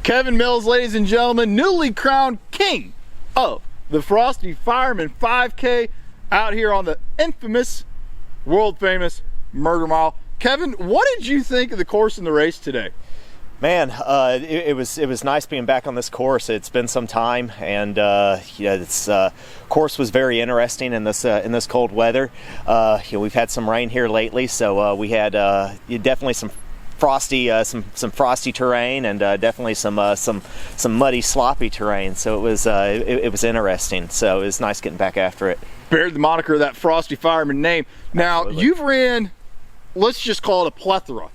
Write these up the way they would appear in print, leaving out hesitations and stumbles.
Kevin Mills, ladies and gentlemen, newly crowned king of the Frosty Fireman 5K out here on the infamous, world famous Murder Mile. Kevin, what did you think of the course and the race today? Man, it was nice being back on this course. It's been some time, and this course was very interesting in this cold weather. We've had some rain here lately, so we had definitely some frosty terrain, and definitely some muddy, sloppy terrain. So it was interesting. So it was nice getting back after it. Beared the moniker of that Frosty Fireman name. Now, absolutely. You've ran, let's just call it a plethora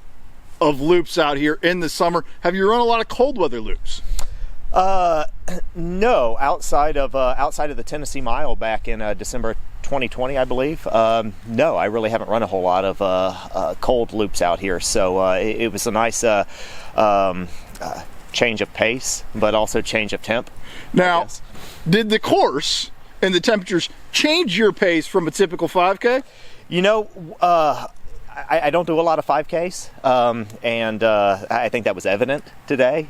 of loops out here in the summer. Have you run a lot of cold weather loops? No, outside of the Tennessee Mile back in December 2020, I believe. No, I really haven't run a whole lot of cold loops out here. So it was a nice change of pace, but also change of temp. Now, did the course and the temperatures change your pace from a typical 5K? You know, I don't do a lot of 5Ks, and I think that was evident today.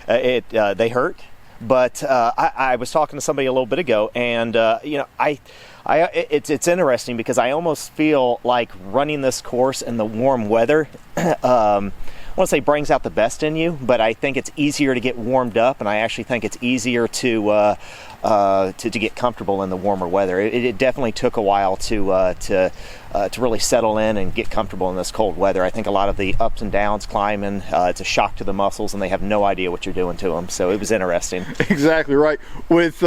They hurt, but I was talking to somebody a little bit ago, and it's interesting because I almost feel like running this course in the warm weather. I want to say brings out the best in you, but I think it's easier to get warmed up, and I actually think it's easier to get comfortable in the warmer weather. It definitely took a while to really settle in and get comfortable in this cold weather. I think a lot of the ups and downs climbing, it's a shock to the muscles, and they have no idea what you're doing to them. So it was interesting. Exactly right. With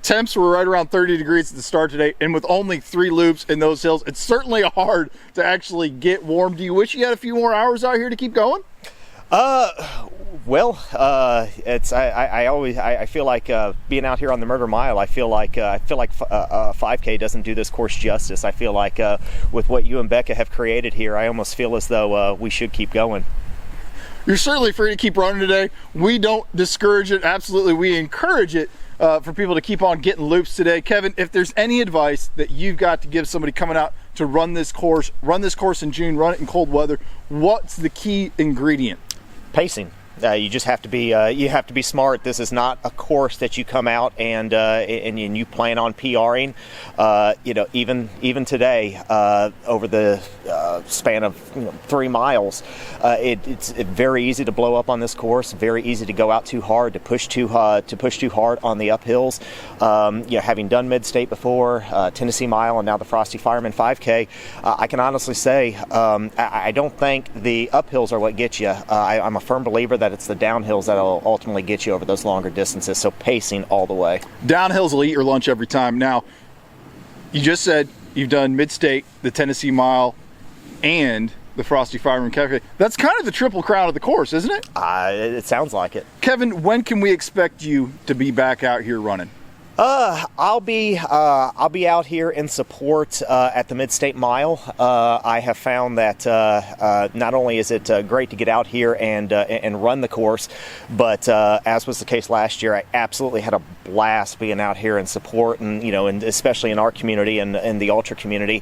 temps were right around 30 degrees at the start today, and with only 3 loops in those hills, it's certainly hard to actually get warm. Do you wish you had a few more hours out here to keep going? Well, I feel like being out here on the Murder Mile. I feel like 5K doesn't do this course justice. I feel like with what you and Becca have created here, I almost feel as though we should keep going. You're certainly free to keep running today. We don't discourage it. Absolutely, we encourage it for people to keep on getting loops today. Kevin, if there's any advice that you've got to give somebody coming out to run this course in June, run it in cold weather, what's the key ingredient? Pacing. You just have to be smart. This is not a course that you come out and you plan on PRing. Even today, over the span of 3 miles, it's very easy to blow up on this course. Very easy to go out too hard, to push too hard on the uphills. Having done Mid-State before, Tennessee Mile, and now the Frosty Fireman 5K, I can honestly say I don't think the uphills are what get you. I'm a firm believer that it's the downhills that'll ultimately get you over those longer distances, so pacing all the way. Downhills will eat your lunch every time. Now, you just said you've done Mid-State, the Tennessee Mile, and the Frosty Fireman Cafe. That's kind of the triple crown of the course, isn't it? It sounds like it. Kevin, when can we expect you to be back out here running? I'll be out here in support at the Mid-State Mile. I have found that not only is it great to get out here and run the course, but as was the case last year, I absolutely had a blast being out here in support, and especially in our community and in the ultra community,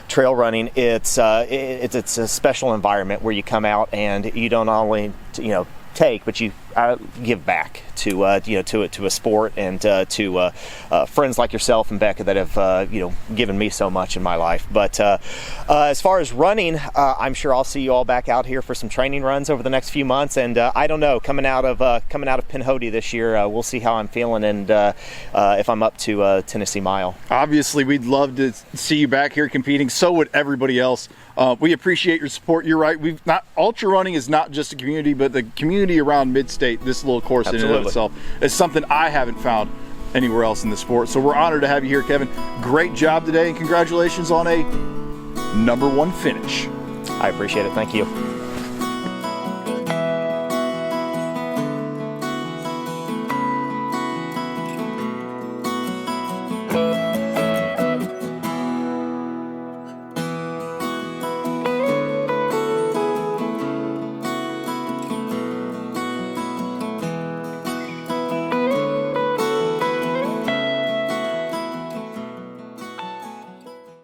trail running. It's a special environment where you come out and you don't only take, but you give back to a sport, and to friends like yourself and Becca that have given me so much in my life. But as far as running, I'm sure I'll see you all back out here for some training runs over the next few months. And I don't know, coming out of Pinhoti this year, we'll see how I'm feeling and if I'm up to Tennessee Mile. Obviously, we'd love to see you back here competing. So would everybody else. We appreciate your support. You're right. Ultra running is not just a community, but the community around Mid-State, this little course in and of itself, is something I haven't found anywhere else in the sport. So we're honored to have you here, Kevin. Great job today, and congratulations on a #1 finish. I appreciate it. Thank you.